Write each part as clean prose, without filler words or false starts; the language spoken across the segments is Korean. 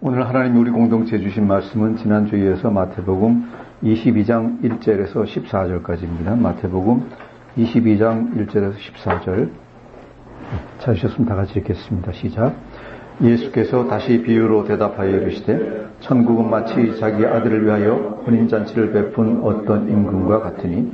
오늘 하나님이 우리 공동체에 주신 말씀은 지난주에 이어서 마태복음 22장 1절에서 14절까지입니다. 마태복음 22장 1절에서 14절 찾으셨으면 다 같이 읽겠습니다. 시작. 예수께서 다시 비유로 대답하여 이르시되 천국은 마치 자기 아들을 위하여 혼인잔치를 베푼 어떤 임금과 같으니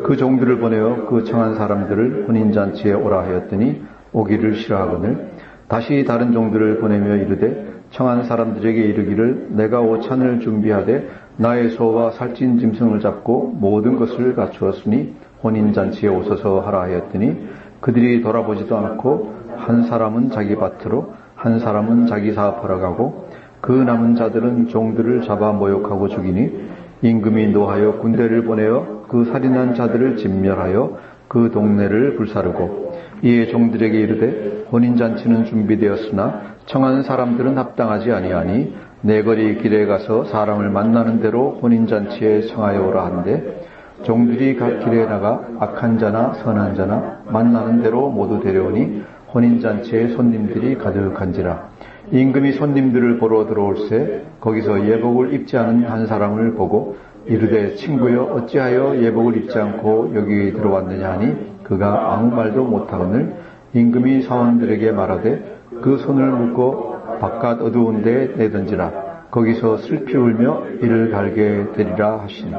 그 종들을 보내어 그 청한 사람들을 혼인잔치에 오라 하였더니 오기를 싫어하거늘 다시 다른 종들을 보내며 이르되 청한 사람들에게 이르기를 내가 오찬을 준비하되 나의 소와 살찐 짐승을 잡고 모든 것을 갖추었으니 혼인잔치에 오소서 하라 하였더니 그들이 돌아보지도 않고 한 사람은 자기 밭으로 한 사람은 자기 사업하러 가고 그 남은 자들은 종들을 잡아 모욕하고 죽이니 임금이 노하여 군대를 보내어 그 살인한 자들을 진멸하여 그 동네를 불사르고 이에 종들에게 이르되 혼인잔치는 준비되었으나 청한 사람들은 합당하지 아니하니 내거리 길에 가서 사람을 만나는 대로 혼인잔치에 청하여 오라 한데 종들이 각 길에 나가 악한 자나 선한 자나 만나는 대로 모두 데려오니 혼인잔치에 손님들이 가득한지라. 임금이 손님들을 보러 들어올새 거기서 예복을 입지 않은 한 사람을 보고 이르되 친구여 어찌하여 예복을 입지 않고 여기 들어왔느냐 하니 그가 아무 말도 못하거늘 임금이 사원들에게 말하되 그 손을 묶고 바깥 어두운 데에 내던지라. 거기서 슬피 울며 이를 갈게 되리라 하시니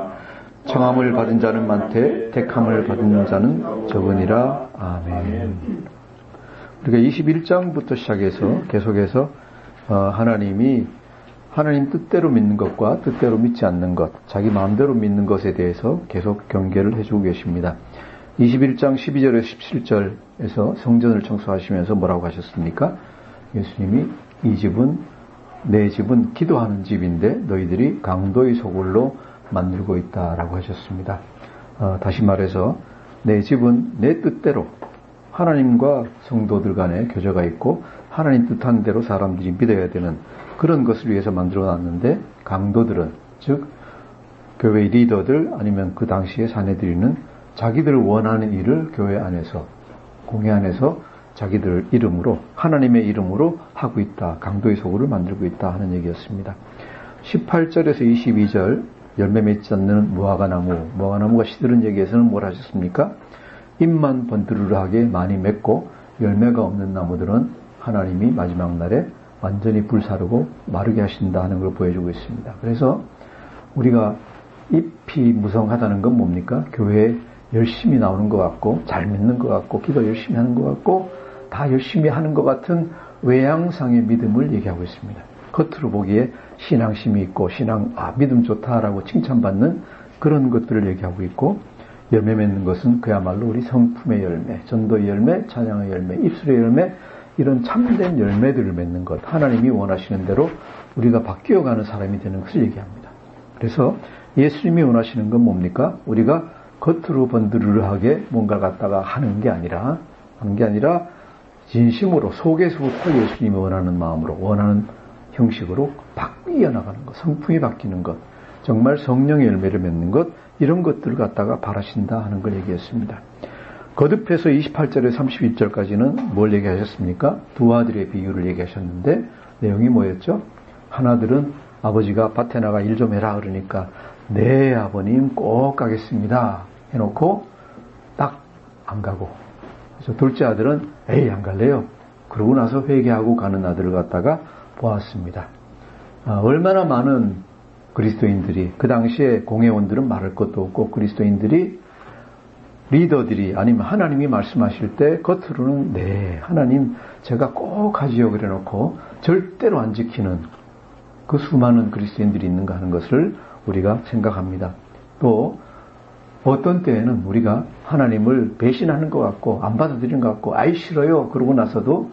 청함을 받은 자는 많되 택함을 받은 자는 적으니라. 아멘. 우리가 21장부터 시작해서 계속해서 하나님 뜻대로 믿는 것과 뜻대로 믿지 않는 것, 자기 마음대로 믿는 것에 대해서 계속 경계를 해주고 계십니다. 21장 12절에서 17절에서 성전을 청소하시면서 뭐라고 하셨습니까? 예수님이 이 집은 내 집은 기도하는 집인데 너희들이 강도의 소굴로 만들고 있다라고 하셨습니다. 다시 말해서 내 집은 내 뜻대로 하나님과 성도들 간에 교제가 있고 하나님 뜻한 대로 사람들이 믿어야 되는 그런 것을 위해서 만들어 놨는데 강도들은 즉 교회 리더들 아니면 그 당시에 사내들이는 자기들 원하는 일을 교회 안에서 공회 안에서 자기들 이름으로 하나님의 이름으로 하고 있다. 강도의 소굴을 만들고 있다 하는 얘기였습니다. 18절에서 22절 열매 맺지 않는 무화과나무가 시들은 얘기에서는 뭘 하셨습니까? 잎만 번드르르하게 많이 맺고 열매가 없는 나무들은 하나님이 마지막 날에 완전히 불사르고 마르게 하신다 하는 걸 보여주고 있습니다. 그래서 우리가 잎이 무성하다는 건 뭡니까? 교회에 열심히 나오는 것 같고 잘 믿는 것 같고 기도 열심히 하는 것 같고 다 열심히 하는 것 같은 외향상의 믿음을 얘기하고 있습니다. 겉으로 보기에 신앙심이 있고 믿음 좋다라고 칭찬받는 그런 것들을 얘기하고 있고 열매 맺는 것은 그야말로 우리 성품의 열매, 전도의 열매, 찬양의 열매, 입술의 열매 이런 참된 열매들을 맺는 것 하나님이 원하시는 대로 우리가 바뀌어가는 사람이 되는 것을 얘기합니다. 그래서 예수님이 원하시는 건 뭡니까? 우리가 겉으로 번드르르하게 뭔가 갖다가 하는 게 아니라 진심으로 속에서부터 예수님이 원하는 마음으로 원하는 형식으로 바뀌어 나가는 것, 성품이 바뀌는 것, 정말 성령의 열매를 맺는 것 이런 것들을 갖다가 바라신다 하는 걸 얘기했습니다. 거듭해서 28절에서 31절까지는 뭘 얘기하셨습니까? 두 아들의 비유를 얘기하셨는데 내용이 뭐였죠? 하나들은 아버지가 밭에 나가 일 좀 해라 그러니까 네 아버님 꼭 가겠습니다 해놓고 딱 안 가고 그래서 둘째 아들은 에이 안 갈래요. 그러고 나서 회개하고 가는 아들을 갖다가 보았습니다. 얼마나 많은 그리스도인들이 그 당시에 공회원들은 말할 것도 없고 그리스도인들이 리더들이 아니면 하나님이 말씀하실 때 겉으로는 네 하나님 제가 꼭 하지요 그래놓고 절대로 안 지키는 그 수많은 그리스도인들이 있는가 하는 것을 우리가 생각합니다. 또 어떤 때에는 우리가 하나님을 배신하는 것 같고 안 받아들이는 것 같고 아이 싫어요 그러고 나서도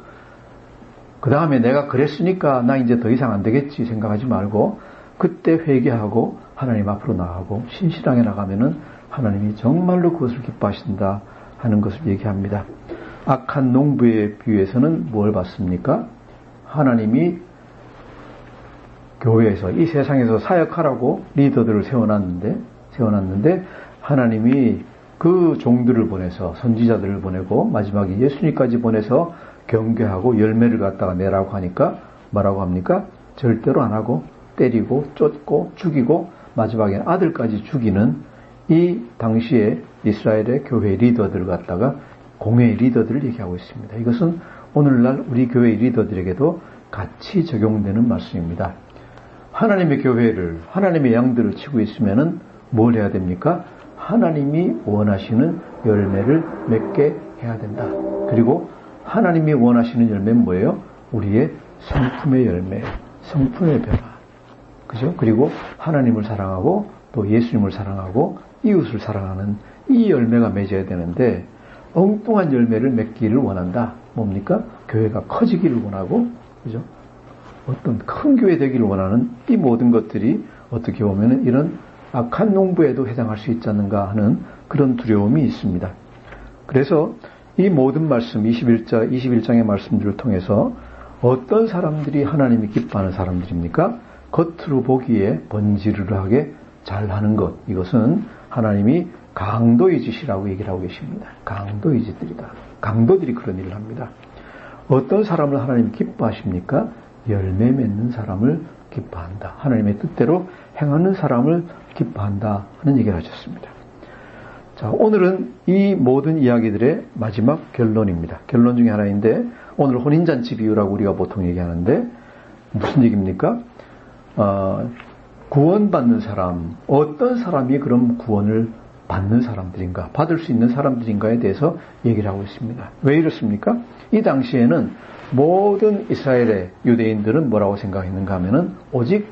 그 다음에 내가 그랬으니까 나 이제 더 이상 안 되겠지 생각하지 말고 그때 회개하고 하나님 앞으로 나가고 신실하게 나가면은 하나님이 정말로 그것을 기뻐하신다 하는 것을 얘기합니다. 악한 농부의 비유에서는 뭘 봤습니까? 하나님이 교회에서 이 세상에서 사역하라고 리더들을 세워놨는데 하나님이 그 종들을 보내서 선지자들을 보내고 마지막에 예수님까지 보내서 경계하고 열매를 갖다가 내라고 하니까 뭐라고 합니까? 절대로 안 하고 때리고 쫓고 죽이고 마지막에 아들까지 죽이는 이 당시에 이스라엘의 교회 리더들을 갖다가 공회의 리더들을 얘기하고 있습니다. 이것은 오늘날 우리 교회 리더들에게도 같이 적용되는 말씀입니다. 하나님의 교회를, 하나님의 양들을 치고 있으면은 뭘 해야 됩니까? 하나님이 원하시는 열매를 맺게 해야 된다. 그리고 하나님이 원하시는 열매는 뭐예요? 우리의 성품의 열매, 성품의 변화. 그죠? 그리고 하나님을 사랑하고 또 예수님을 사랑하고 이웃을 사랑하는 이 열매가 맺어야 되는데 엉뚱한 열매를 맺기를 원한다. 뭡니까? 교회가 커지기를 원하고, 그죠? 어떤 큰 교회 되기를 원하는 이 모든 것들이 어떻게 보면 이런 악한 농부에도 해당할 수 있지 않는가 하는 그런 두려움이 있습니다. 그래서 이 모든 말씀, 21장의 말씀들을 통해서 어떤 사람들이 하나님이 기뻐하는 사람들입니까? 겉으로 보기에 번지르르하게 잘하는 것. 이것은 하나님이 강도의 짓이라고 얘기를 하고 계십니다. 강도의 짓들이다. 강도들이 그런 일을 합니다. 어떤 사람을 하나님이 기뻐하십니까? 열매 맺는 사람을 기뻐한다. 하나님의 뜻대로 행하는 사람을 기뻐한다 하는 얘기를 하셨습니다. 자, 오늘은 이 모든 이야기들의 마지막 결론입니다. 결론 중에 하나인데 오늘 혼인잔치 비유라고 우리가 보통 얘기하는데 무슨 얘기입니까? 구원받는 사람, 어떤 사람이 그럼 구원을 받는 사람들인가, 받을 수 있는 사람들인가에 대해서 얘기를 하고 있습니다. 왜 이렇습니까? 이 당시에는 모든 이스라엘의 유대인들은 뭐라고 생각했는가 하면은 오직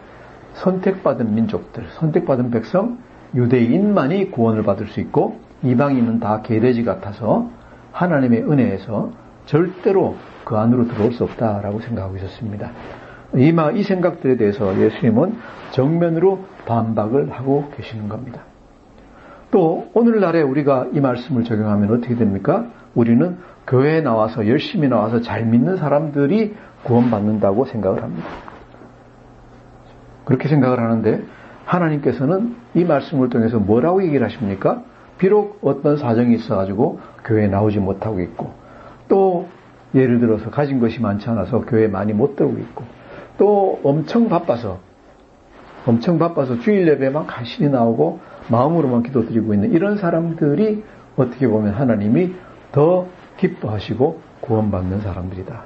선택받은 민족들, 선택받은 백성, 유대인만이 구원을 받을 수 있고 이방인은 다 개돼지 같아서 하나님의 은혜에서 절대로 그 안으로 들어올 수 없다라고 생각하고 있었습니다. 이 생각들에 대해서 예수님은 정면으로 반박을 하고 계시는 겁니다. 또 오늘날에 우리가 이 말씀을 적용하면 어떻게 됩니까? 우리는 교회에 나와서 열심히 나와서 잘 믿는 사람들이 구원받는다고 생각을 합니다. 그렇게 생각을 하는데 하나님께서는 이 말씀을 통해서 뭐라고 얘기를 하십니까? 비록 어떤 사정이 있어가지고 교회에 나오지 못하고 있고 또 예를 들어서 가진 것이 많지 않아서 교회에 많이 못 들어오고 있고 또 엄청 바빠서 주일 예배만 간신히 나오고 마음으로만 기도드리고 있는 이런 사람들이 어떻게 보면 하나님이 더 기뻐하시고 구원받는 사람들이다.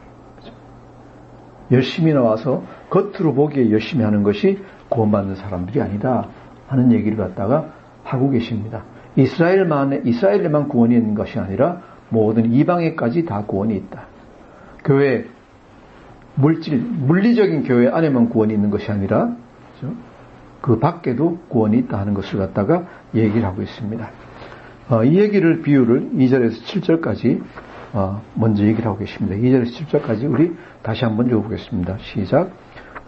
열심히 나와서 겉으로 보기에 열심히 하는 것이 구원받는 사람들이 아니다 하는 얘기를 갖다가 하고 계십니다. 이스라엘에만 구원이 있는 것이 아니라 모든 이방에까지 다 구원이 있다. 교회 물리적인 교회 안에만 구원이 있는 것이 아니라 그 밖에도 구원이 있다 하는 것을 갖다가 얘기를 하고 있습니다. 이 비유를 2절에서 7절까지 먼저 얘기를 하고 계십니다. 2절에서 7절까지 우리 다시 한번 읽어보겠습니다. 시작.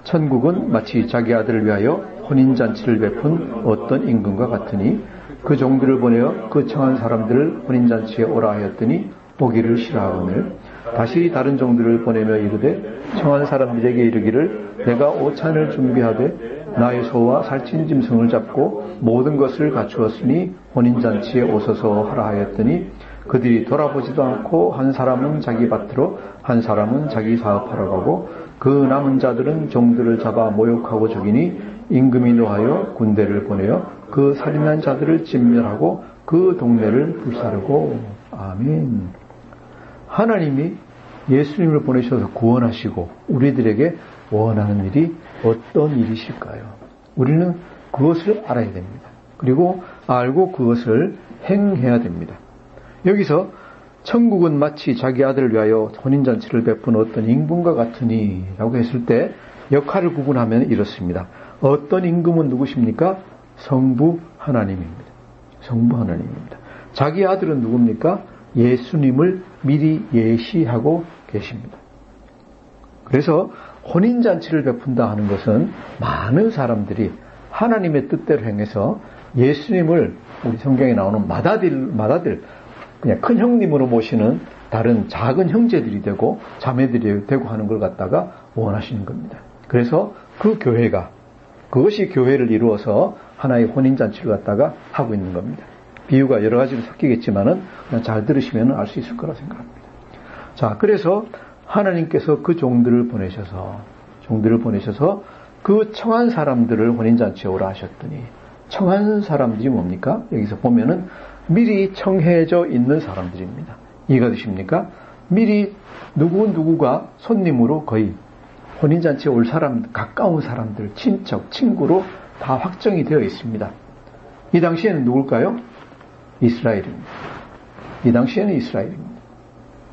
천국은 마치 자기 아들을 위하여 혼인잔치를 베푼 어떤 임금과 같으니 그 종들을 보내어 그 청한 사람들을 혼인잔치에 오라 하였더니 오기를 싫어하거늘 다시 다른 종들을 보내며 이르되 청한 사람들에게 이르기를 내가 오찬을 준비하되 나의 소와 살찐 짐승을 잡고 모든 것을 갖추었으니 혼인잔치에 오소서 하라 하였더니 그들이 돌아보지도 않고 한 사람은 자기 밭으로 한 사람은 자기 사업하러 가고 그 남은 자들은 종들을 잡아 모욕하고 죽이니 임금이 노하여 군대를 보내어 그 살인한 자들을 진멸하고 그 동네를 불사르고. 아멘. 하나님이 예수님을 보내셔서 구원하시고 우리들에게 원하는 일이 어떤 일이실까요? 우리는 그것을 알아야 됩니다. 그리고 알고 그것을 행해야 됩니다. 여기서 천국은 마치 자기 아들을 위하여 혼인잔치를 베푼 어떤 임금과 같으니 라고 했을 때 역할을 구분하면 이렇습니다. 어떤 임금은 누구십니까? 성부 하나님입니다. 성부 하나님입니다. 자기 아들은 누굽니까? 예수님을 미리 예시하고 계십니다. 그래서 혼인잔치를 베푼다 하는 것은 많은 사람들이 하나님의 뜻대로 행해서 예수님을 우리 성경에 나오는 맏아들 그냥 큰 형님으로 모시는 다른 작은 형제들이 되고 자매들이 되고 하는 걸 갖다가 원하시는 겁니다. 그래서 그 교회가 그것이 교회를 이루어서 하나의 혼인잔치를 갖다가 하고 있는 겁니다. 비유가 여러 가지로 섞이겠지만은 그냥 잘 들으시면 알 수 있을 거라 생각합니다. 자, 그래서 하나님께서 그 종들을 보내셔서 종들을 보내셔서 그 청한 사람들을 혼인잔치에 오라 하셨더니, 청한 사람들이 뭡니까? 여기서 보면은 미리 청해져 있는 사람들입니다. 이해가 되십니까? 미리 누구가 손님으로 거의 혼인잔치에 올 사람, 가까운 사람들, 친척, 친구로 다 확정이 되어 있습니다. 이 당시에는 누굴까요? 이스라엘입니다. 이 당시에는 이스라엘입니다.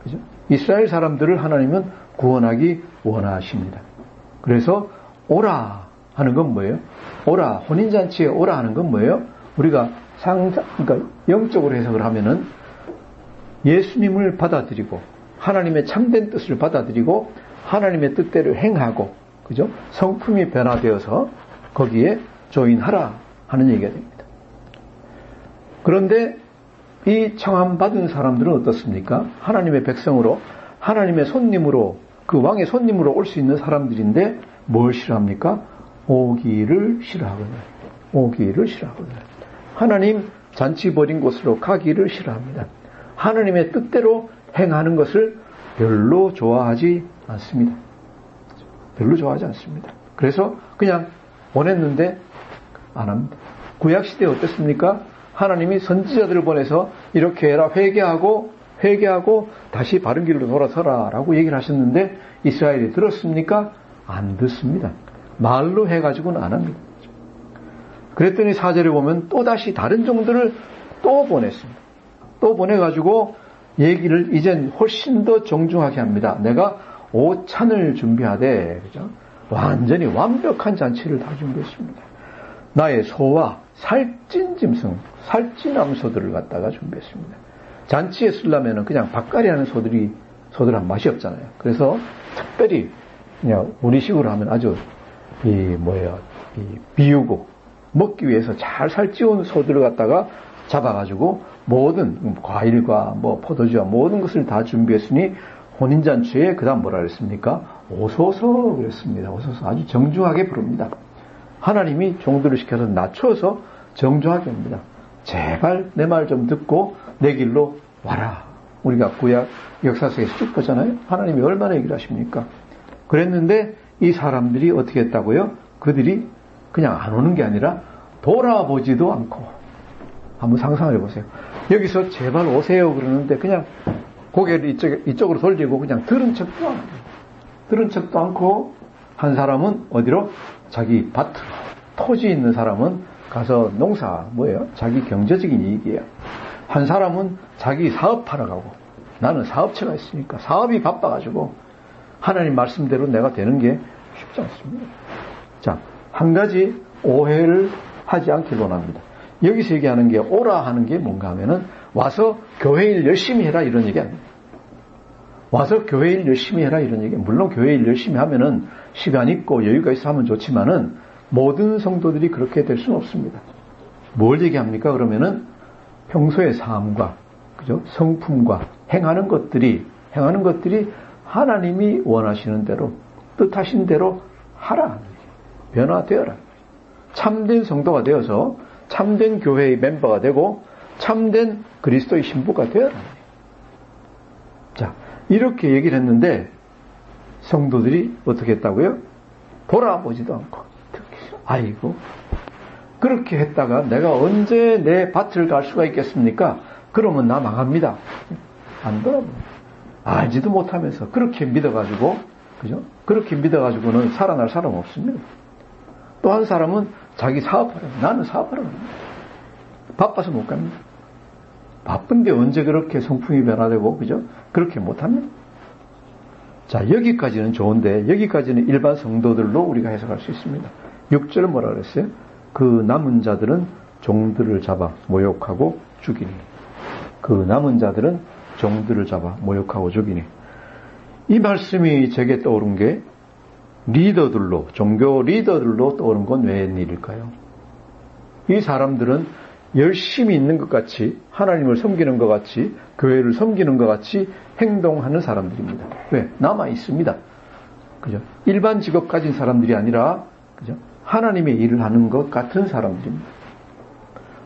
그죠? 이스라엘 사람들을 하나님은 구원하기 원하십니다. 그래서 오라 하는 건 뭐예요? 오라, 혼인잔치에 오라 하는 건 뭐예요? 우리가 그러니까 영적으로 해석을 하면은 예수님을 받아들이고 하나님의 참된 뜻을 받아들이고 하나님의 뜻대로 행하고, 그죠? 성품이 변화되어서 거기에 조인하라 하는 얘기가 됩니다. 그런데 이 청함받은 사람들은 어떻습니까? 하나님의 백성으로, 하나님의 손님으로, 그 왕의 손님으로 올 수 있는 사람들인데 뭘 싫어합니까? 오기를 싫어하거든요. 오기를 싫어하거든요. 하나님 잔치 벌인 곳으로 가기를 싫어합니다. 하나님의 뜻대로 행하는 것을 별로 좋아하지 않습니다. 별로 좋아하지 않습니다. 그래서 그냥 보냈는데 안 합니다. 구약시대에 어땠습니까? 하나님이 선지자들을 보내서 이렇게 해라, 회개하고 다시 바른 길로 돌아서라 라고 얘기를 하셨는데 이스라엘이 들었습니까? 안 듣습니다. 말로 해가지고는 안 합니다. 그랬더니 4절에 보면 또다시 다른 종들을 또 보냈습니다. 또 보내가지고 얘기를 이젠 훨씬 더 정중하게 합니다. 내가 오찬을 준비하되, 그죠? 완전히 완벽한 잔치를 다 준비했습니다. 나의 소와 살찐 짐승, 살찐 암소들을 갖다가 준비했습니다. 잔치에 쓰려면은 그냥 밥갈이 하는 소들은 맛이 없잖아요. 그래서 특별히 그냥 우리식으로 하면 아주 비우고 먹기 위해서 잘 살찌운 소들을 갖다가 잡아가지고 모든 과일과 포도주와 모든 것을 다 준비했으니 혼인잔치에 그 다음 뭐라 그랬습니까? 오소서 그랬습니다. 오소서. 아주 정중하게 부릅니다. 하나님이 종들을 시켜서 낮춰서 정중하게 합니다. 제발 내 말 좀 듣고 내 길로 와라. 우리가 구약 역사 속에서 쭉 보잖아요. 하나님이 얼마나 얘기를 하십니까? 그랬는데 이 사람들이 어떻게 했다고요? 그들이 그냥 안 오는 게 아니라 돌아보지도 않고. 한번 상상을 해보세요. 여기서 제발 오세요 그러는데 그냥 고개를 이쪽으로 돌리고 그냥 들은 척도 않고 한 사람은 어디로? 자기 밭으로. 토지 있는 사람은 가서 농사 자기 경제적인 이익이에요. 한 사람은 자기 사업하러 가고, 나는 사업체가 있으니까 사업이 바빠가지고 하나님 말씀대로 내가 되는 게 쉽지 않습니다. 자, 한 가지 오해를 하지 않길 원합니다. 여기서 얘기하는 게 오라 하는 게 뭔가 하면은 와서 교회 일 열심히 해라 이런 얘기 아닙니다. 와서 교회 일 열심히 해라 이런 얘기. 물론 교회 일 열심히 하면은 시간 있고 여유가 있어 하면 좋지만은 모든 성도들이 그렇게 될 수는 없습니다. 뭘 얘기합니까? 그러면은 평소의 삶과, 그죠? 성품과 행하는 것들이 하나님이 원하시는 대로, 뜻하신 대로 하라. 변화되어라. 참된 성도가 되어서 참된 교회의 멤버가 되고 참된 그리스도의 신부가 되어라. 자, 이렇게 얘기를 했는데 성도들이 어떻게 했다고요? 돌아보지도 않고, 아이고, 그렇게 했다가 내가 언제 내 밭을 갈 수가 있겠습니까? 그러면 나 망합니다. 안 돌아봅니다. 알지도 못하면서 그렇게 믿어가지고, 그죠? 그렇게 믿어가지고는 살아날 사람 없습니다. 또 한 사람은 자기 사업하라. 나는 사업하라. 바빠서 못 갑니다. 바쁜데 언제 그렇게 성품이 변화되고, 그죠? 그렇게 못합니다. 자, 여기까지는 좋은데, 여기까지는 일반 성도들로 우리가 해석할 수 있습니다. 6절 뭐라 그랬어요? 그 남은 자들은 종들을 잡아 모욕하고 죽이니. 그 남은 자들은 종들을 잡아 모욕하고 죽이니. 이 말씀이 제게 떠오른 게 리더들로, 종교 리더들로 떠오른 건 웬일일까요? 이 사람들은 열심히 있는 것 같이, 하나님을 섬기는 것 같이, 교회를 섬기는 것 같이 행동하는 사람들입니다. 왜? 남아 있습니다. 그죠? 일반 직업 가진 사람들이 아니라, 그죠? 하나님의 일을 하는 것 같은 사람들입니다.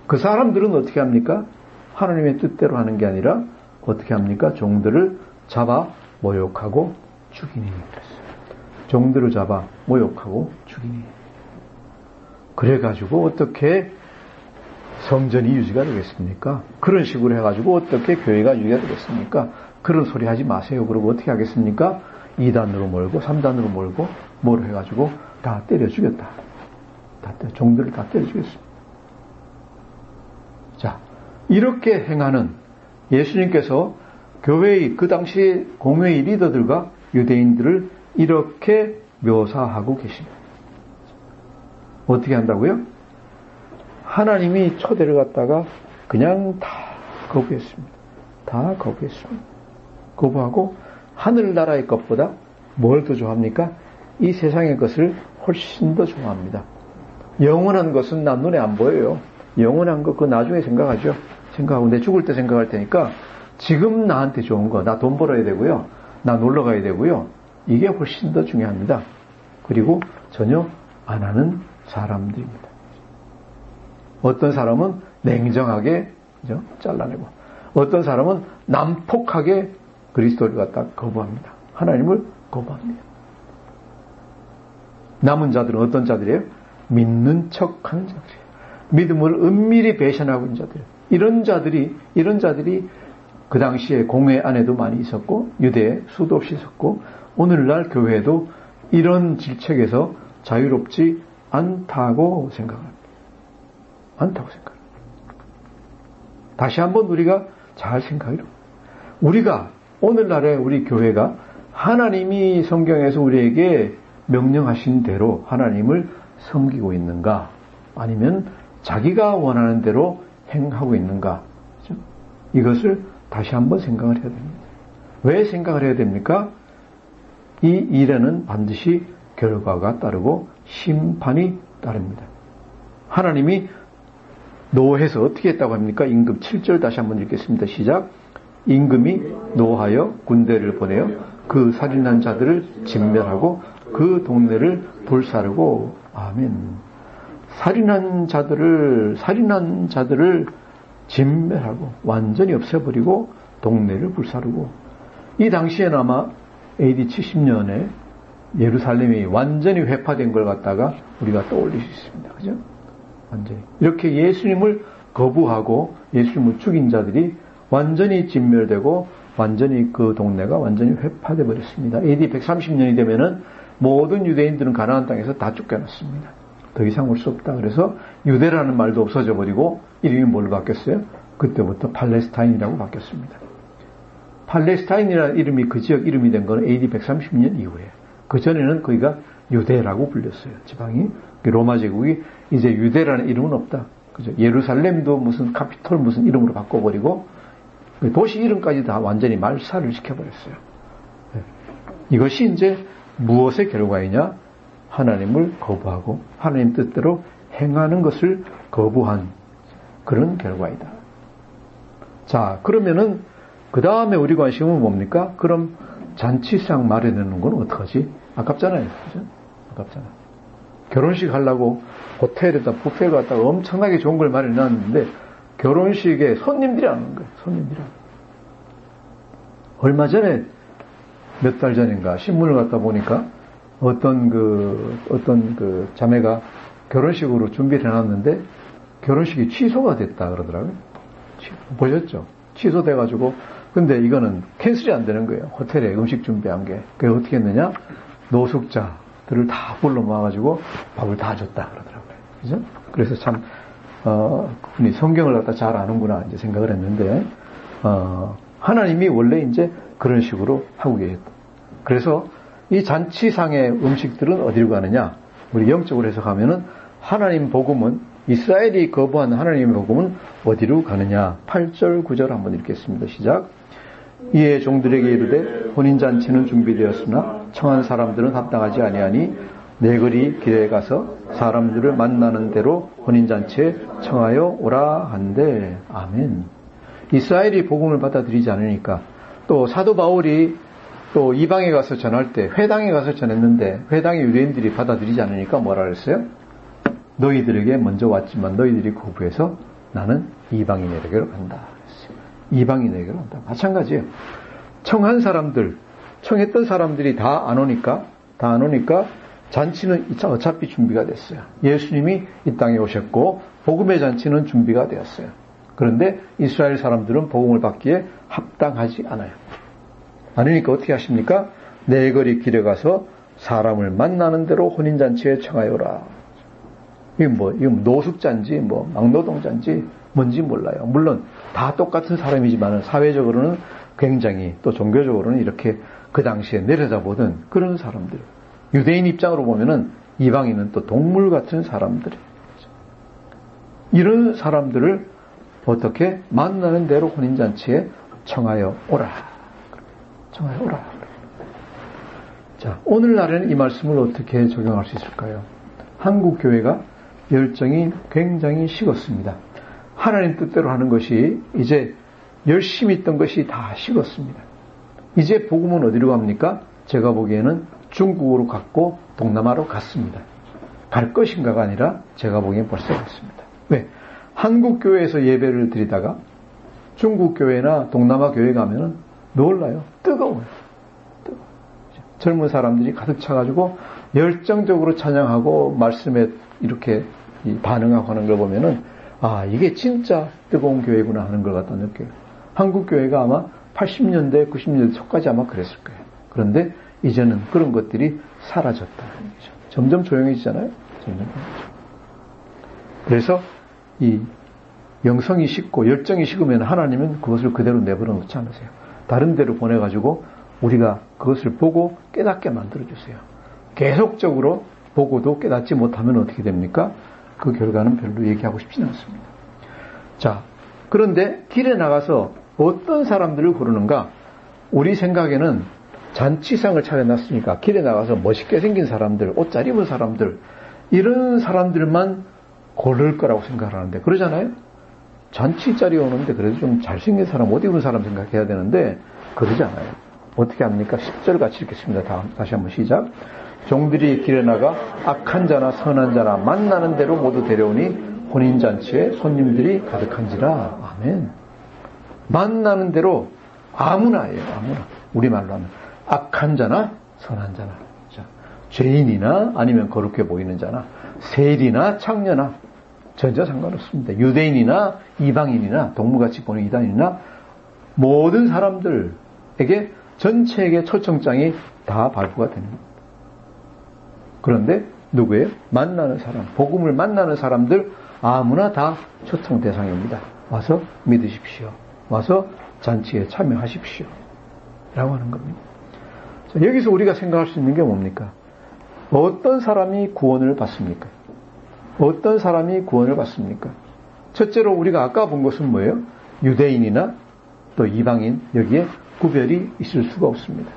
그 사람들은 어떻게 합니까? 하나님의 뜻대로 하는 게 아니라 어떻게 합니까? 종들을 잡아 모욕하고 죽이니 그랬어요. 종들을 잡아 모욕하고 죽이니. 그래가지고 어떻게 성전이 유지가 되겠습니까? 그런 식으로 해가지고 어떻게 교회가 유지가 되겠습니까? 그런 소리 하지 마세요. 그러고 어떻게 하겠습니까? 2단으로 몰고 3단으로 몰고 뭘 해가지고 다 때려 죽였다. 종들을 다 때려 죽였습니다. 자, 이렇게 행하는 예수님께서 교회의 그 당시 공회의 리더들과 유대인들을 이렇게 묘사하고 계십니다. 어떻게 한다고요? 하나님이 초대를 갖다가 그냥 다 거부했습니다. 다 거부했습니다. 거부하고 하늘나라의 것보다 뭘 더 좋아합니까? 이 세상의 것을 훨씬 더 좋아합니다. 영원한 것은 난 눈에 안 보여요. 영원한 거 그거 나중에 생각하죠. 생각하고 내 죽을 때 생각할 테니까 지금 나한테 좋은 거, 나 돈 벌어야 되고요. 나 놀러 가야 되고요. 이게 훨씬 더 중요합니다. 그리고 전혀 안 하는 사람들입니다. 어떤 사람은 냉정하게 그죠? 잘라내고 어떤 사람은 난폭하게 그리스도를 갖다 거부합니다. 하나님을 거부합니다. 남은 자들은 어떤 자들이에요? 믿는 척하는 자들이에요. 믿음을 은밀히 배신하고 있는 자들. 이런 자들이 그 당시에 공회 안에도 많이 있었고 유대에 수도 없이 있었고 오늘날 교회도 이런 질책에서 자유롭지 않다고 생각합니다. 다시 한번 우리가 잘 생각해요. 우리가 오늘날의 우리 교회가 하나님이 성경에서 우리에게 명령하신 대로 하나님을 섬기고 있는가 아니면 자기가 원하는 대로 행하고 있는가 그렇죠? 이것을 다시 한번 생각을 해야 됩니다. 왜 생각을 해야 됩니까? 이 일에는 반드시 결과가 따르고 심판이 따릅니다. 하나님이 노해서 어떻게 했다고 합니까? 임금 7절 다시 한번 읽겠습니다. 시작. 임금이 노하여 군대를 보내어 그 살인한 자들을 진멸하고 그 동네를 불사르고 아멘. 살인한 자들을 진멸하고 완전히 없애버리고 동네를 불사르고 이 당시에는 아마 AD 70년에 예루살렘이 완전히 회파된 걸 갖다가 우리가 떠올릴 수 있습니다. 그죠? 완전히. 이렇게 예수님을 거부하고 예수님을 죽인 자들이 완전히 진멸되고 완전히 그 동네가 완전히 회파돼 버렸습니다. AD 130년이 되면은 모든 유대인들은 가나안 땅에서 다 쫓겨났습니다. 더 이상 올 수 없다. 그래서 유대라는 말도 없어져 버리고 이름이 뭘로 바뀌었어요? 그때부터 팔레스타인이라고 바뀌었습니다. 팔레스타인이라는 이름이 그 지역 이름이 된 건 AD 130년 이후에. 그 전에는 거기가 유대라고 불렸어요. 지방이. 로마 제국이 이제 유대라는 이름은 없다. 그죠? 예루살렘도 무슨 카피톨 무슨 이름으로 바꿔버리고 도시 이름까지 다 완전히 말살을 시켜버렸어요. 이것이 이제 무엇의 결과이냐? 하나님을 거부하고 하나님 뜻대로 행하는 것을 거부한 그런 결과이다. 자, 그러면은 그 다음에 우리 관심은 뭡니까? 그럼 잔치상 마련하는 건 어떡하지? 아깝잖아요. 그죠? 아깝잖아요. 결혼식 하려고 호텔에다 뷔페를 갖다가 엄청나게 좋은 걸 마련해놨는데 결혼식에 손님들이 안 오는 거예요. 손님들이. 얼마 전에 몇 달 전인가 신문을 갖다 보니까 어떤 그 자매가 결혼식으로 준비를 해놨는데 결혼식이 취소가 됐다 그러더라고요. 보셨죠? 취소돼가지고 근데 이거는 캔슬이 안 되는 거예요. 호텔에 음식 준비한 게. 그래서 어떻게 했느냐? 노숙자들을 다 불러 모아가지고 밥을 다 줬다 그러더라고요. 그죠? 그래서 참 그분이 성경을 갖다 잘 아는구나 이제 생각을 했는데 하나님이 원래 이제 그런 식으로 하고 계셨다. 그래서 이 잔치상의 음식들은 어디로 가느냐? 우리 영적으로 해석하면은 하나님 복음은 이스라엘이 거부한 하나님의 복음은 어디로 가느냐? 8절 9절 한번 읽겠습니다. 시작. 이에 종들에게 이르되 혼인잔치는 준비되었으나 청한 사람들은 합당하지 아니하니 내거리 길에 가서 사람들을 만나는 대로 혼인잔치에 청하여 오라 한대. 아멘. 이스라엘이 복음을 받아들이지 않으니까 또 사도 바울이 또 이방에 가서 전할 때 회당에 가서 전했는데 회당의 유대인들이 받아들이지 않으니까 뭐라 그랬어요? 너희들에게 먼저 왔지만 너희들이 거부해서 나는 이방인에게로 간다. 이방인에게로 간다. 마찬가지예요. 청한 사람들, 청했던 사람들이 다 안 오니까 다 안 오니까 잔치는 어차피 준비가 됐어요. 예수님이 이 땅에 오셨고 복음의 잔치는 준비가 되었어요. 그런데 이스라엘 사람들은 복음을 받기에 합당하지 않아요. 아니니까 어떻게 하십니까? 네 거리 길에 가서 사람을 만나는 대로 혼인잔치에 청하여라. 이건 노숙자인지 막노동자인지 뭔지 몰라요. 물론 다 똑같은 사람이지만 사회적으로는 굉장히 또 종교적으로는 이렇게 그 당시에 내려다보던 그런 사람들. 유대인 입장으로 보면은 이방인은 또 동물 같은 사람들이에요. 이런 사람들을 어떻게 만나는 대로 혼인잔치에 청하여 오라. 청하여 오라. 자, 오늘날에는 이 말씀을 어떻게 적용할 수 있을까요? 한국 교회가 열정이 굉장히 식었습니다. 하나님 뜻대로 하는 것이 이제 열심히 있던 것이 다 식었습니다. 이제 복음은 어디로 갑니까? 제가 보기에는 중국으로 갔고 동남아로 갔습니다. 갈 것인가가 아니라 제가 보기엔 벌써 갔습니다. 왜? 한국 교회에서 예배를 드리다가 중국 교회나 동남아 교회 가면은 놀라요. 뜨거워요. 젊은 사람들이 가득 차가지고 열정적으로 찬양하고 말씀에 이렇게 반응하고 하는 걸 보면은 이게 진짜 뜨거운 교회구나 하는 걸 갖다 느껴요. 한국 교회가 아마 80년대, 90년대 초까지 아마 그랬을 거예요. 그런데 이제는 그런 것들이 사라졌다는 거죠. 점점 조용해지잖아요. 점점. 그래서 이 영성이 식고 열정이 식으면 하나님은 그것을 그대로 내버려 놓지 않으세요. 다른 데로 보내가지고 우리가 그것을 보고 깨닫게 만들어주세요. 계속적으로 보고도 깨닫지 못하면 어떻게 됩니까? 그 결과는 별로 얘기하고 싶지는 않습니다. 자, 그런데 길에 나가서 어떤 사람들을 고르는가? 우리 생각에는 잔치상을 차려놨으니까 길에 나가서 멋있게 생긴 사람들, 옷 잘 입은 사람들, 이런 사람들만 고를 거라고 생각하는데 그러잖아요? 잔치 자리에 오는데 그래도 좀 잘생긴 사람, 옷 입은 사람 생각해야 되는데 그러지 않아요. 어떻게 합니까? 10절 같이 읽겠습니다. 다시 한번 시작. 종들이 길에 나가 악한 자나 선한 자나 만나는 대로 모두 데려오니 혼인잔치에 손님들이 가득한지라. 아멘. 만나는 대로 아무나예요. 아무나. 우리말로 하면 악한 자나 선한 자나, 죄인이나 아니면 거룩해 보이는 자나, 세리나 창녀나 전혀 상관없습니다. 유대인이나 이방인이나 동물같이 보는 이단인이나 모든 사람들에게 전체에게 초청장이 다 발부가 됩니다. 그런데 누구예요? 만나는 사람, 복음을 만나는 사람들 아무나 다 초청 대상입니다. 와서 믿으십시오. 와서 잔치에 참여하십시오. 라고 하는 겁니다. 자, 여기서 우리가 생각할 수 있는 게 뭡니까? 어떤 사람이 구원을 받습니까? 어떤 사람이 구원을 받습니까? 첫째로 우리가 아까 본 것은 뭐예요? 유대인이나 또 이방인, 여기에 구별이 있을 수가 없습니다.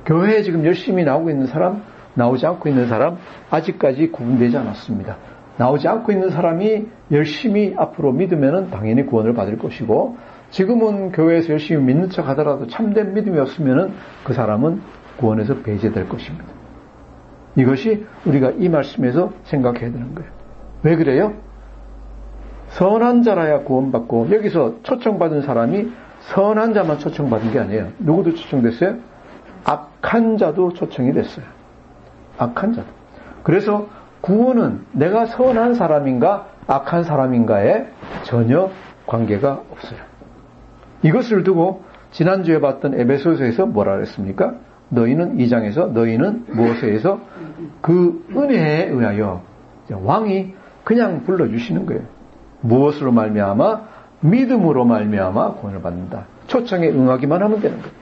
교회에 지금 열심히 나오고 있는 사람, 나오지 않고 있는 사람, 아직까지 구분되지 않았습니다. 나오지 않고 있는 사람이 열심히 앞으로 믿으면 당연히 구원을 받을 것이고, 지금은 교회에서 열심히 믿는 척 하더라도 참된 믿음이 없으면 그 사람은 구원에서 배제될 것입니다. 이것이 우리가 이 말씀에서 생각해야 되는 거예요. 왜 그래요? 선한 자라야 구원받고, 여기서 초청받은 사람이 선한 자만 초청받은 게 아니에요. 누구도 초청됐어요? 악한 자도 초청이 됐어요. 악한 자도. 그래서 구원은 내가 선한 사람인가 악한 사람인가에 전혀 관계가 없어요. 이것을 두고 지난주에 봤던 에베소서에서 뭐라 그랬습니까? 너희는 2장에서 너희는 무엇에 의해서 그 은혜에 의하여 왕이 그냥 불러주시는 거예요. 무엇으로 말미암아? 믿음으로 말미암아 구원을 받는다. 초청에 응하기만 하면 되는 거예요.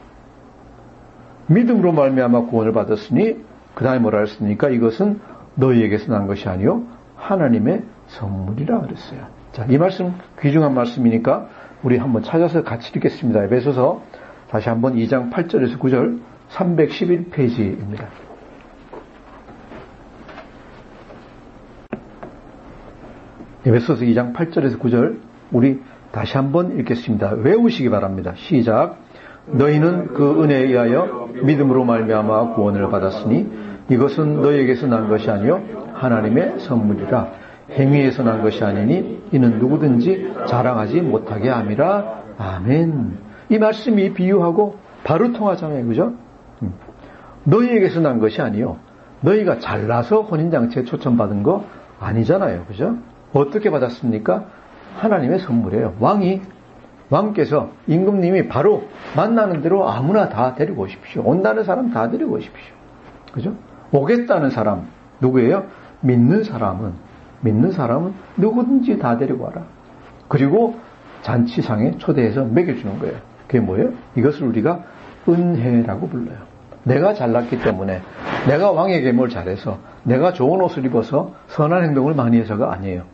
믿음으로 말미암아 구원을 받았으니 그 다음에 뭐라 했습니까? 이것은 너희에게서 난 것이 아니요 하나님의 선물이라 그랬어요. 자, 이 말씀 귀중한 말씀이니까 우리 한번 찾아서 같이 읽겠습니다. 에베소서 다시 한번 2장 8절에서 9절 311페이지입니다. 에베소서 2장 8절에서 9절 우리 다시 한번 읽겠습니다. 외우시기 바랍니다. 시작. 너희는 그 은혜에 의하여 믿음으로 말미암아 구원을 받았으니 이것은 너희에게서 난 것이 아니요 하나님의 선물이라. 행위에서 난 것이 아니니 이는 누구든지 자랑하지 못하게 함이라. 아멘. 이 말씀이 비유하고 바로 통하잖아요. 그죠? 너희에게서 난 것이 아니요. 너희가 잘나서 혼인잔치에 초청받은 거 아니잖아요. 그죠? 어떻게 받았습니까? 하나님의 선물이에요. 왕께서 임금님이 바로 만나는 대로 아무나 다 데리고 오십시오. 온다는 사람 다 데리고 오십시오. 그죠? 오겠다는 사람 누구예요? 믿는 사람은 누구든지 다 데리고 와라. 그리고 잔치상에 초대해서 먹여주는 거예요. 그게 뭐예요? 이것을 우리가 은혜라고 불러요. 내가 잘났기 때문에, 내가 왕의 계명을 잘해서, 내가 좋은 옷을 입어서 선한 행동을 많이 해서가 아니에요.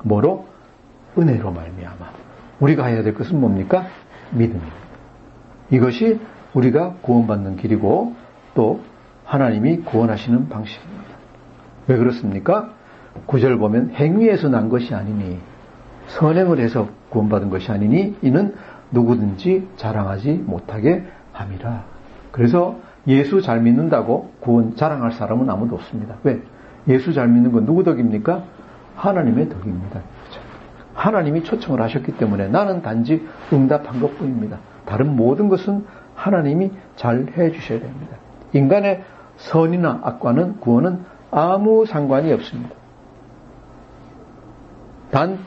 뭐로? 은혜로 말미암아. 우리가 해야 될 것은 뭡니까? 믿음입니다. 이것이 우리가 구원받는 길이고 또 하나님이 구원하시는 방식입니다. 왜 그렇습니까? 9절 보면 행위에서 난 것이 아니니, 선행을 해서 구원받은 것이 아니니 이는 누구든지 자랑하지 못하게 함이라. 그래서 예수 잘 믿는다고 구원 자랑할 사람은 아무도 없습니다. 왜? 예수 잘 믿는 건 누구 덕입니까? 하나님의 덕입니다. 하나님이 초청을 하셨기 때문에 나는 단지 응답한 것뿐입니다. 다른 모든 것은 하나님이 잘 해주셔야 됩니다. 인간의 선이나 악과는 구원은 아무 상관이 없습니다. 단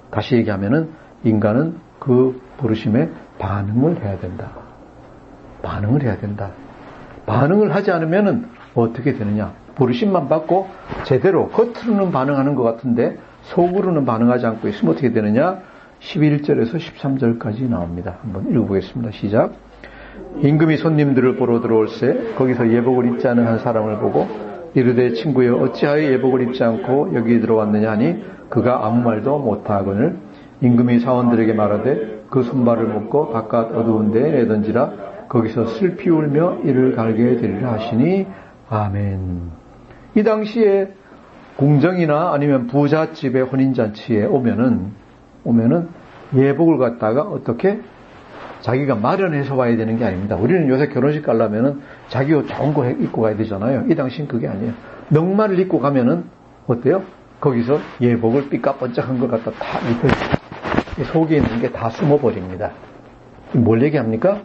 다시 얘기하면은 인간은 그 부르심에 반응을 해야 된다. 반응을 하지 않으면은 어떻게 되느냐? 부르심만 받고 제대로 겉으로는 반응하는 것 같은데 속으로는 반응하지 않고 있으면 어떻게 되느냐? 11절에서 13절까지 나옵니다. 한번 읽어보겠습니다. 시작. 임금이 손님들을 보러 들어올세 거기서 예복을 입지 않은 한 사람을 보고 이르되 친구여 어찌하여 예복을 입지 않고 여기 들어왔느냐 하니 그가 아무 말도 못하거늘 임금이 사원들에게 말하되 그 손발을 묶고 바깥 어두운 데에 내던지라 거기서 슬피 울며 이를 갈게 되리라 하시니 아멘. 이 당시에 궁정이나 아니면 부잣집의 혼인잔치에 오면은 예복을 갖다가 어떻게 자기가 마련해서 와야 되는 게 아닙니다. 우리는 요새 결혼식 가려면은 자기 옷 좋은 거 입고 가야 되잖아요. 이 당시엔 그게 아니에요. 넉마를 입고 가면은 어때요? 거기서 예복을 삐까뻔쩍한 것 갖다 다 입혀주고 속에 있는 게 다 숨어버립니다. 뭘 얘기합니까?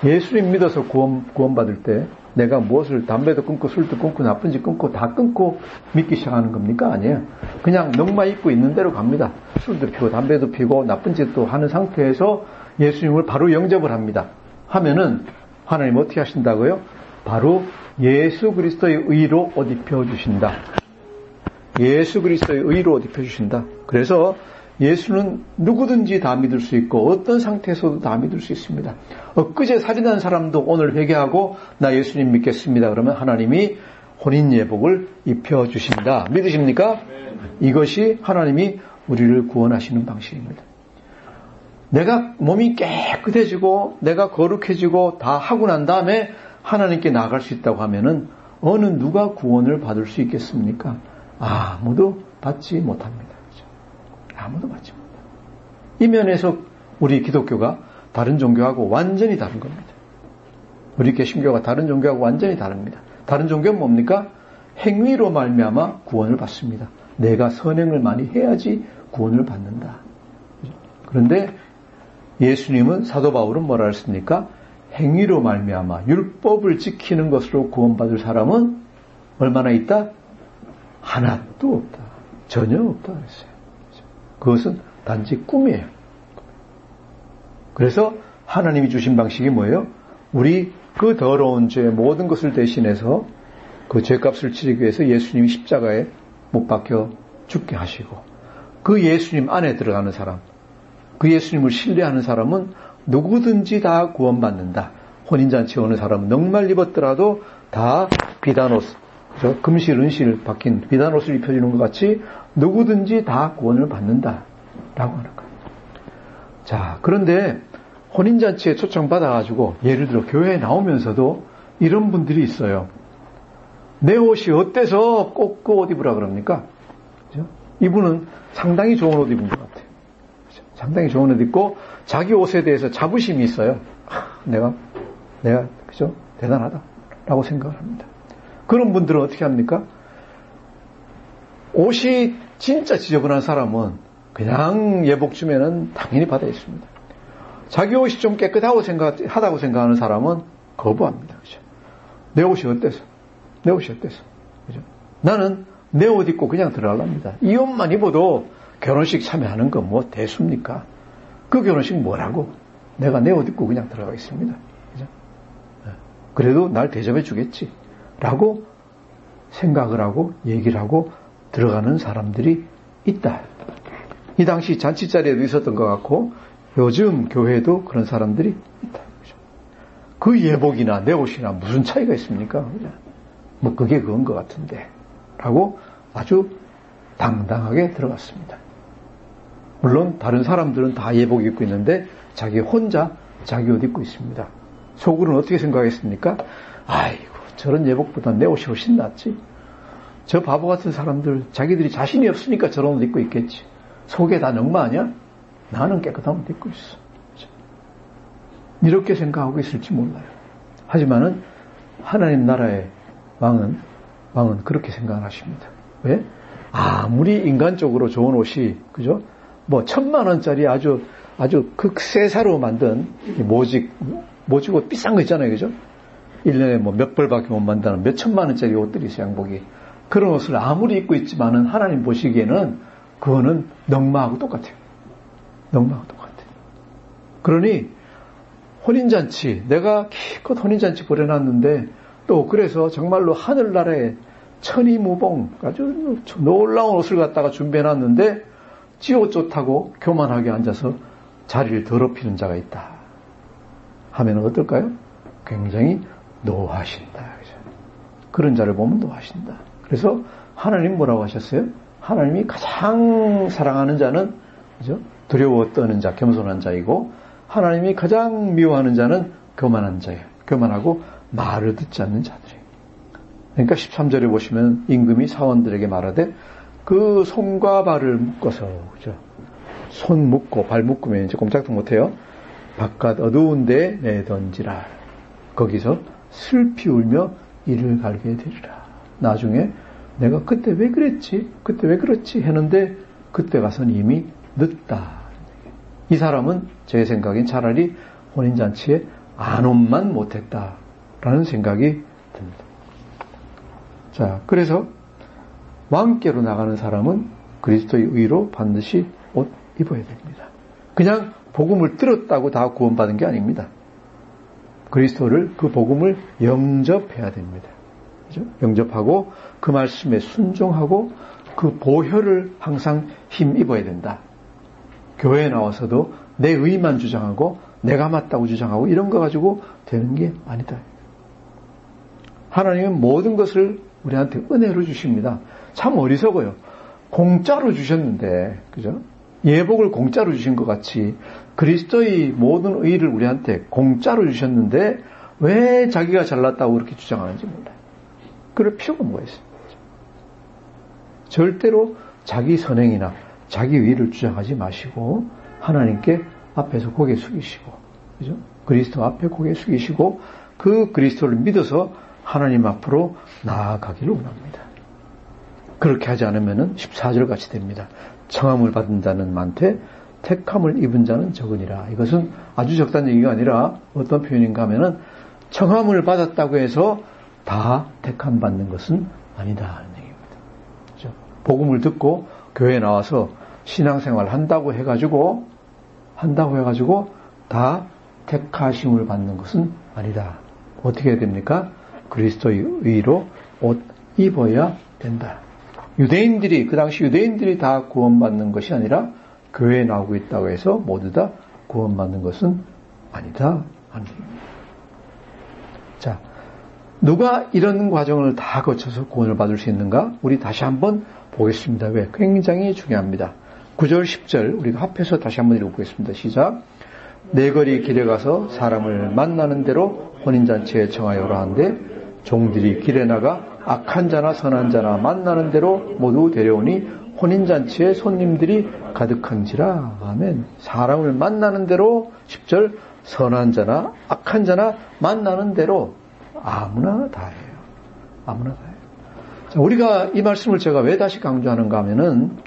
예수님 믿어서 구원받을 때 내가 무엇을 담배도 끊고 술도 끊고 나쁜 짓 끊고 다 끊고 믿기 시작하는 겁니까? 아니에요. 그냥 넉마 입고 있는 대로 갑니다. 술도 피고 담배도 피고 나쁜 짓도 하는 상태에서 예수님을 바로 영접을 합니다. 하면은 하나님 어떻게 하신다고요? 바로 예수 그리스도의 의로 옷 입혀주신다. 예수 그리스도의 의로 옷 입혀주신다. 그래서 예수는 누구든지 다 믿을 수 있고 어떤 상태에서도 다 믿을 수 있습니다. 엊그제 살인한 사람도 오늘 회개하고 나 예수님 믿겠습니다. 그러면 하나님이 혼인 예복을 입혀주신다. 믿으십니까? 이것이 하나님이 우리를 구원하시는 방식입니다. 내가 몸이 깨끗해지고 내가 거룩해지고 다 하고 난 다음에 하나님께 나아갈 수 있다고 하면은 어느 누가 구원을 받을 수 있겠습니까? 아무도 받지 못합니다. 아무도 받지 못합니다. 이 면에서 우리 기독교가 다른 종교하고 완전히 다른 겁니다. 우리 개신교가 다른 종교하고 완전히 다릅니다. 다른 종교는 뭡니까? 행위로 말미암아 구원을 받습니다. 내가 선행을 많이 해야지 구원을 받는다. 그런데 예수님은 사도 바울은 뭐라 했습니까? 행위로 말미암아 율법을 지키는 것으로 구원받을 사람은 얼마나 있다? 하나도 없다. 전혀 없다 그랬어요. 그것은 단지 꿈이에요. 그래서 하나님이 주신 방식이 뭐예요? 우리 그 더러운 죄 모든 것을 대신해서 그 죄값을 치르기 위해서 예수님이 십자가에 못 박혀 죽게 하시고 그 예수님 안에 들어가는 사람, 그 예수님을 신뢰하는 사람은 누구든지 다 구원받는다. 혼인잔치에 오는 사람은 넉말 입었더라도 다 비단옷, 금실, 은실 박힌 비단옷을 입혀주는 것 같이 누구든지 다 구원을 받는다. 라고 하는 거예요. 자, 그런데 혼인잔치에 초청받아가지고 예를 들어 교회에 나오면서도 이런 분들이 있어요. 내 옷이 어때서 꼭 그 옷 입으라 그럽니까? 그죠? 이분은 상당히 좋은 옷 입은 것 같아요. 그죠? 상당히 좋은 옷 입고 자기 옷에 대해서 자부심이 있어요. 내가 그죠? 대단하다라고 생각을 합니다. 그런 분들은 어떻게 합니까? 옷이 진짜 지저분한 사람은 그냥 예복 주면은 당연히 받아 있습니다. 자기 옷이 좀 깨끗하다고 생각하는 사람은 거부합니다. 그죠? 내 옷이 어때서? 내 옷이 어때서? 그죠? 나는 내 옷 입고 그냥 들어가랍니다. 이 옷만 입어도 결혼식 참여하는 거 뭐 대수입니까? 그 결혼식 뭐라고? 내가 내 옷 입고 그냥 들어가겠습니다. 그죠? 그래도 날 대접해 주겠지. 라고 생각을 하고 얘기를 하고 들어가는 사람들이 있다. 이 당시 잔치 자리에도 있었던 것 같고 요즘 교회에도 그런 사람들이 있다. 그죠? 그 예복이나 내 옷이나 무슨 차이가 있습니까? 그죠? 뭐 그게 그건 것 같은데 라고 아주 당당하게 들어갔습니다. 물론 다른 사람들은 다 예복 입고 있는데 자기 혼자 자기 옷 입고 있습니다. 속으로는 어떻게 생각했습니까? 아이고 저런 예복보다 내 옷이 훨씬 낫지. 저 바보 같은 사람들 자기들이 자신이 없으니까 저런 옷 입고 있겠지. 속에 다 넉마 아니야? 나는 깨끗한 옷 입고 있어. 이렇게 생각하고 있을지 몰라요. 하지만은 하나님 나라의 왕은 그렇게 생각을 하십니다. 왜? 아무리 인간적으로 좋은 옷이 그죠? 뭐 1,000,000원짜리 아주 극세사로 만든 모직옷 비싼 거 있잖아요, 그죠? 1년에 뭐 몇 벌밖에 못 만드는 몇 1,000,000원짜리 옷들이 있어요, 양복이. 그런 옷을 아무리 입고 있지만은 하나님 보시기에는 그거는 넉마하고 똑같아요. 넉마하고 똑같아요. 그러니 혼인잔치, 내가 기껏 혼인잔치 벌여놨는데 또 그래서 정말로 하늘나라에 천이무봉 아주 놀라운 옷을 갖다가 준비해놨는데 지옷 좋다고 교만하게 앉아서 자리를 더럽히는 자가 있다 하면 어떨까요? 굉장히 노하신다. 그런 자를 보면 노하신다. 그래서 하나님 뭐라고 하셨어요? 하나님이 가장 사랑하는 자는 그죠? 두려워 떠는 자, 겸손한 자이고 하나님이 가장 미워하는 자는 교만한 자예요. 교만하고 말을 듣지 않는 자들이에요. 그러니까 13절에 보시면 임금이 사원들에게 말하되 그 손과 발을 묶어서 그죠? 손 묶고 발 묶으면 이제 꼼짝도 못해요. 바깥 어두운 데 내던지라. 거기서 슬피 울며 이를 갈게 되리라. 나중에 내가 그때 왜 그랬지? 그때 왜 그렇지? 했는데 그때 가서는 이미 늦다. 이 사람은 제 생각엔 차라리 혼인잔치에 안 온만 못했다라는 생각이 듭니다. 자, 그래서 왕께로 나가는 사람은 그리스도의 의로 반드시 옷 입어야 됩니다. 그냥 복음을 들었다고 다 구원받은 게 아닙니다. 그리스도를 그 복음을 영접해야 됩니다. 그죠? 영접하고 그 말씀에 순종하고 그 보혈을 항상 힘입어야 된다. 교회에 나와서도 내 의만 주장하고 내가 맞다고 주장하고 이런 거 가지고 되는 게 아니다. 하나님은 모든 것을 우리한테 은혜로 주십니다. 참 어리석어요. 공짜로 주셨는데, 그죠? 예복을 공짜로 주신 것 같이 그리스도의 모든 의를 우리한테 공짜로 주셨는데 왜 자기가 잘났다고 그렇게 주장하는지 몰라요. 그럴 필요가 뭐가 있습니까? 절대로 자기 선행이나 자기 의를 주장하지 마시고 하나님께 앞에서 고개 숙이시고, 그죠? 그리스도 앞에 고개 숙이시고 그 그리스도를 믿어서 하나님 앞으로 나아가기를 원합니다. 그렇게 하지 않으면 14절 같이 됩니다. 청함을 받은 자는 많되 택함을 입은 자는 적으니라. 이것은 아주 적다는 얘기가 아니라 어떤 표현인가 하면은 청함을 받았다고 해서 다 택함 받는 것은 아니다 하는 얘기입니다. 그렇죠? 복음을 듣고 교회에 나와서 신앙생활 한다고 해가지고 다 택하심을 받는 것은 아니다. 어떻게 해야 됩니까? 그리스도의 의로 옷 입어야 된다. 유대인들이, 그 당시 유대인들이 다 구원받는 것이 아니라 교회에 나오고 있다고 해서 모두 다 구원받는 것은 아니다. 자, 누가 이런 과정을 다 거쳐서 구원을 받을 수 있는가? 우리 다시 한번 보겠습니다. 왜? 굉장히 중요합니다. 9절, 10절 우리가 합해서 다시 한번 읽어보겠습니다. 시작. 내 거리 길에 가서 사람을 만나는 대로 혼인잔치에 청하여라 한데 종들이 길에 나가 악한 자나 선한 자나 만나는 대로 모두 데려오니 혼인잔치에 손님들이 가득한지라. 아멘. 사람을 만나는 대로 10절 선한 자나 악한 자나 만나는 대로 아무나 다 해요. 아무나 다 해요. 자, 우리가 이 말씀을 제가 왜 다시 강조하는가 하면은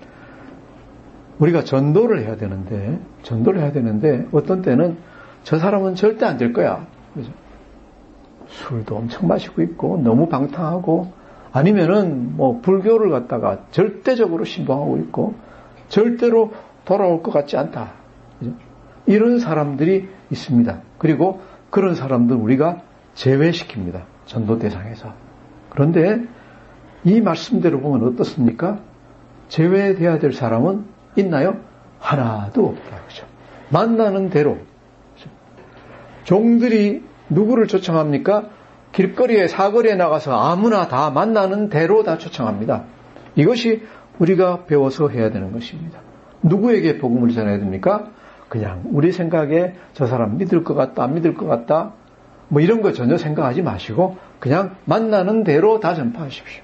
우리가 전도를 해야 되는데 어떤 때는 저 사람은 절대 안 될 거야. 그죠? 술도 엄청 마시고 있고 너무 방탕하고 아니면은 뭐 불교를 갖다가 절대적으로 신봉하고 있고 절대로 돌아올 것 같지 않다. 그죠? 이런 사람들이 있습니다. 그리고 그런 사람들 우리가 제외시킵니다. 전도 대상에서. 그런데 이 말씀대로 보면 어떻습니까? 제외돼야 될 사람은 있나요? 하나도 없다. 그죠? 만나는 대로. 그죠? 종들이 누구를 초청합니까? 길거리에 사거리에 나가서 아무나 다 만나는 대로 다 초청합니다. 이것이 우리가 배워서 해야 되는 것입니다. 누구에게 복음을 전해야 됩니까? 그냥 우리 생각에 저 사람 믿을 것 같다, 안 믿을 것 같다, 뭐 이런 거 전혀 생각하지 마시고 그냥 만나는 대로 다 전파하십시오.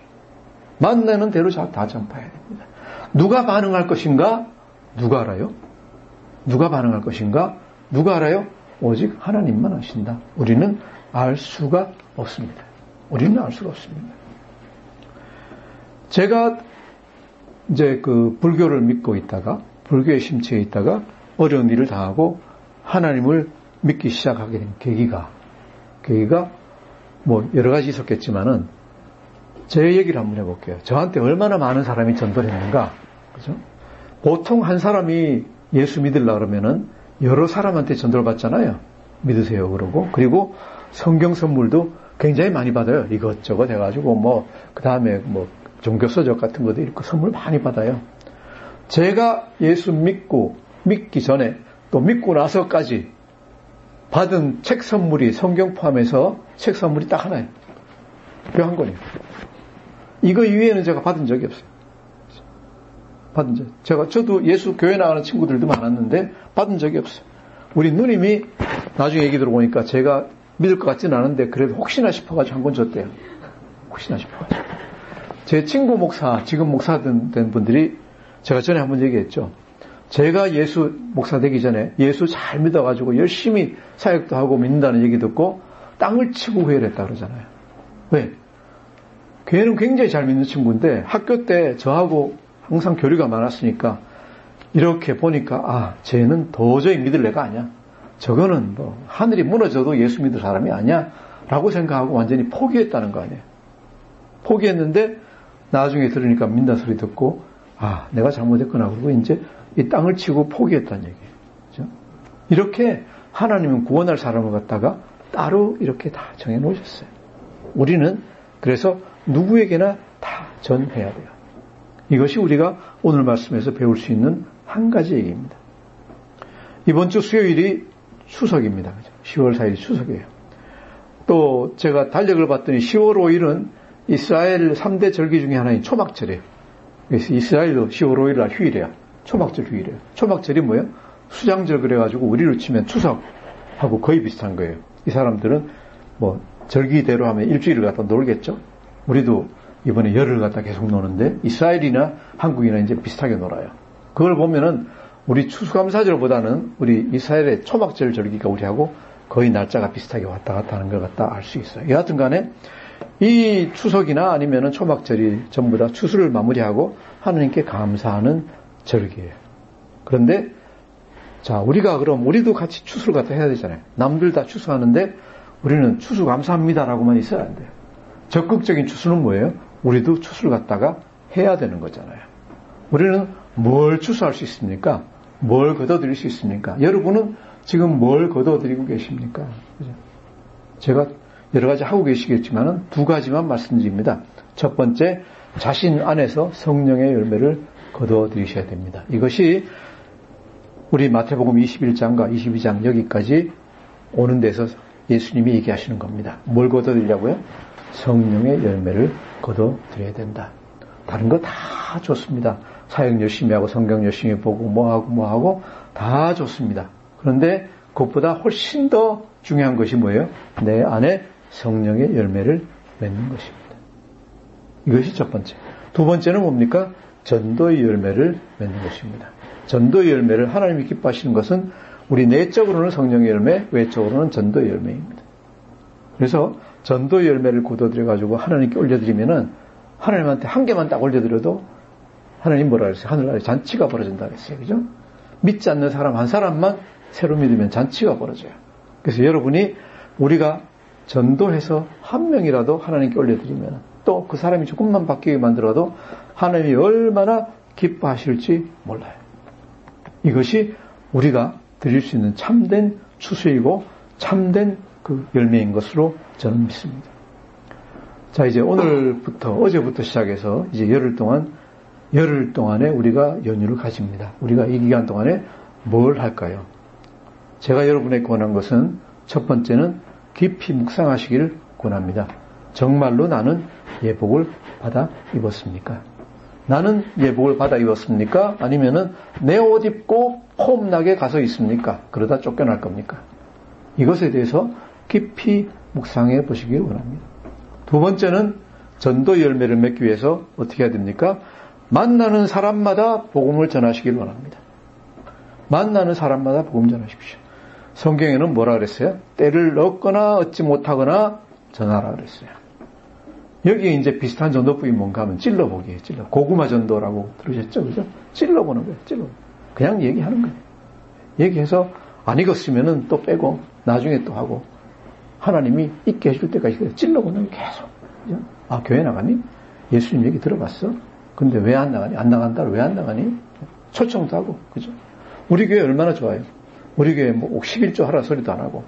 만나는 대로 다 전파해야 됩니다. 누가 반응할 것인가? 누가 알아요? 누가 반응할 것인가? 누가 알아요? 오직 하나님만 아신다. 우리는 알 수가 없습니다. 우리는 알 수가 없습니다. 제가 이제 그 불교를 믿고 있다가 불교에 심취해 있다가 어려운 일을 당하고 하나님을 믿기 시작하게 된 계기가 뭐 여러 가지 있었겠지만은 제 얘기를 한번 해볼게요. 저한테 얼마나 많은 사람이 전도를 했는가, 그죠? 보통 한 사람이 예수 믿으려 그러면은 여러 사람한테 전도를 받잖아요. 믿으세요 그러고 그리고 성경 선물도 굉장히 많이 받아요. 이것저것 해가지고 뭐 그 다음에 뭐 종교 서적 같은 것도 읽고 선물 많이 받아요. 제가 예수 믿기 전에 또 믿고 나서까지 받은 책 선물이 성경 포함해서 책 선물이 딱 하나예요. 그 한 권이에요. 이거 이외에는 제가 받은 적이 없어요. 저도 예수 교회 나가는 친구들도 많았는데 받은 적이 없어요. 우리 누님이 나중에 얘기 들어보니까 제가 믿을 것 같지는 않은데 그래도 혹시나 싶어가지고 한 권 줬대요. 혹시나 싶어가지고. 제 친구 목사, 지금 목사 된 분들이 제가 전에 한번 얘기했죠. 제가 예수 목사 되기 전에 예수 잘 믿어가지고 열심히 사역도 하고 믿는다는 얘기 듣고 땅을 치고 후회를 했다 그러잖아요. 왜? 걔는 굉장히 잘 믿는 친구인데 학교 때 저하고 항상 교류가 많았으니까 이렇게 보니까 쟤는 도저히 믿을 애가 아니야. 저거는 뭐 하늘이 무너져도 예수 믿을 사람이 아니야 라고 생각하고 완전히 포기했다는 거 아니에요. 포기했는데 나중에 들으니까 믿는 소리 듣고 내가 잘못했구나 그러고 이제 이 땅을 치고 포기했다는 얘기예요. 그렇죠? 이렇게 하나님은 구원할 사람을 갖다가 따로 이렇게 다 정해놓으셨어요. 우리는 그래서 누구에게나 다 전해야 돼요. 이것이 우리가 오늘 말씀에서 배울 수 있는 한 가지 얘기입니다. 이번 주 수요일이 추석입니다. 10월 4일이 추석이에요. 또 제가 달력을 봤더니 10월 5일은 이스라엘 3대 절기 중에 하나인 초막절이에요. 그래서 이스라엘도 10월 5일 날 휴일이에요. 초막절 휴일이에요. 초막절이 뭐예요? 수장절 그래가지고 우리로 치면 추석하고 거의 비슷한 거예요. 이 사람들은 뭐 절기대로 하면 일주일을 갖다 놀겠죠. 우리도 이번에 열흘 갖다 계속 노는데 이스라엘이나 한국이나 이제 비슷하게 놀아요. 그걸 보면은 우리 추수감사절보다는 우리 이스라엘의 초막절 절기가 우리하고 거의 날짜가 비슷하게 왔다 갔다 하는 걸 갖다 알 수 있어요. 여하튼 간에 이 추석이나 아니면은 초막절이 전부 다 추수를 마무리하고 하나님께 감사하는 절기예요. 그런데 자, 우리가 그럼 우리도 같이 추수를 갖다 해야 되잖아요. 남들 다 추수하는데 우리는 추수 감사합니다라고만 있어야 안 돼요. 적극적인 추수는 뭐예요? 우리도 추수를 갖다가 해야 되는 거잖아요. 우리는 뭘 추수할 수 있습니까? 뭘 거둬들일 수 있습니까? 여러분은 지금 뭘 거둬들이고 계십니까? 그죠? 제가 여러 가지 하고 계시겠지만은 두 가지만 말씀드립니다. 첫 번째, 자신 안에서 성령의 열매를 거둬들이셔야 됩니다. 이것이 우리 마태복음 21장과 22장 여기까지 오는 데서 예수님이 얘기하시는 겁니다. 뭘 거둬들이려고요? 성령의 열매를 거둬들여야 된다. 다른 거 다 좋습니다. 사역 열심히 하고 성경 열심히 보고 뭐하고 다 좋습니다. 그런데 그것보다 훨씬 더 중요한 것이 뭐예요? 내 안에 성령의 열매를 맺는 것입니다. 이것이 첫 번째. 두 번째는 뭡니까? 전도의 열매를 맺는 것입니다. 전도의 열매를 하나님이 기뻐하시는 것은 우리 내적으로는 성령의 열매, 외적으로는 전도의 열매입니다. 그래서 전도의 열매를 거둬들여가지고 하나님께 올려드리면은 하나님한테 한 개만 딱 올려드려도 하나님 뭐라 그랬어요? 하늘나라에 잔치가 벌어진다 그랬어요. 그죠? 믿지 않는 사람 한 사람만 새로 믿으면 잔치가 벌어져요. 그래서 여러분이 우리가 전도해서 한 명이라도 하나님께 올려드리면 또 그 사람이 조금만 바뀌게 만들어도 하나님이 얼마나 기뻐하실지 몰라요. 이것이 우리가 드릴 수 있는 참된 추수이고 참된 그 열매인 것으로 저는 믿습니다. 자, 이제 오늘부터, 어제부터 시작해서 이제 열흘 동안에 우리가 연휴를 가집니다. 우리가 이 기간 동안에 뭘 할까요? 제가 여러분에게 권한 것은 첫 번째는 깊이 묵상하시기를 권합니다. 정말로 나는 예복을 받아 입었습니까? 나는 예복을 받아 입었습니까? 아니면은 내 옷 입고 폼나게 가서 있습니까? 그러다 쫓겨날 겁니까? 이것에 대해서 깊이 묵상해 보시길 원합니다. 두 번째는 전도 열매를 맺기 위해서 어떻게 해야 됩니까? 만나는 사람마다 복음을 전하시길 원합니다. 만나는 사람마다 복음 전하십시오. 성경에는 뭐라 그랬어요? 때를 얻거나 얻지 못하거나 전하라 그랬어요. 여기에 이제 비슷한 전도법이 뭔가 하면 찔러보기예요. 고구마 전도라고 들으셨죠? 그죠? 찔러보는 거예요. 그냥 얘기하는 거예요. 얘기해서 안 익었으면은 또 빼고 나중에 또 하고 하나님이 있게 해줄 때까지 찔러보는 거예요. 계속. 그죠? 아, 교회 나가니? 예수님 얘기 들어봤어? 근데 왜 안 나가니? 안 나간다고 왜 안 나가니? 초청도 하고. 그죠? 우리 교회 얼마나 좋아요. 우리 교회 뭐 11조 하라 소리도 안 하고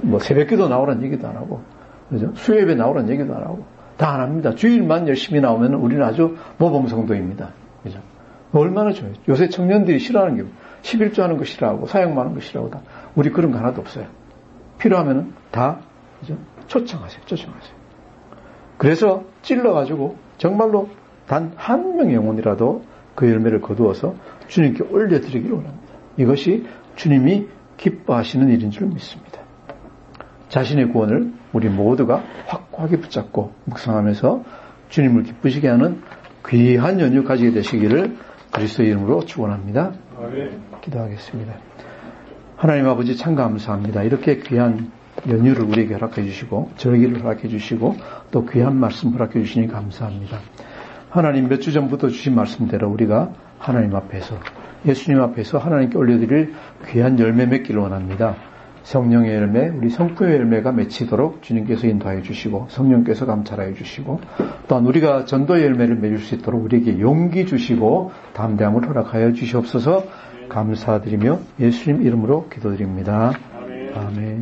뭐 새벽기도 나오라는 얘기도 안 하고 그죠? 수요예배 나오라는 얘기도 안 하고 다 안 합니다. 주일만 열심히 나오면 우리는 아주 모범성도입니다. 그죠? 얼마나 좋아요. 요새 청년들이 싫어하는 게 11조 하는 거 싫어하고 사역만 하는 거 싫어하고 다 우리 그런 거 하나도 없어요. 필요하면은 다 그죠? 초청하세요. 그래서 찔러가지고 정말로 단 한 명의 영혼이라도 그 열매를 거두어서 주님께 올려드리기를 원합니다. 이것이 주님이 기뻐하시는 일인 줄 믿습니다. 자신의 구원을 우리 모두가 확고하게 붙잡고 묵상하면서 주님을 기쁘시게 하는 귀한 연휴 가지게 되시기를 그리스도의 이름으로 축원합니다. 기도하겠습니다. 하나님 아버지 참 감사합니다. 이렇게 귀한 연휴를 우리에게 허락해 주시고 절기를 허락해 주시고 또 귀한 말씀 허락해 주시니 감사합니다. 하나님 몇 주 전부터 주신 말씀대로 우리가 하나님 앞에서 예수님 앞에서 하나님께 올려드릴 귀한 열매 맺기를 원합니다. 성령의 열매, 우리 성품의 열매가 맺히도록 주님께서 인도하여 주시고 성령께서 감찰하여 주시고 또한 우리가 전도의 열매를 맺을 수 있도록 우리에게 용기 주시고 담대함을 허락하여 주시옵소서. 감사드리며 예수님 이름으로 기도드립니다. 아멘.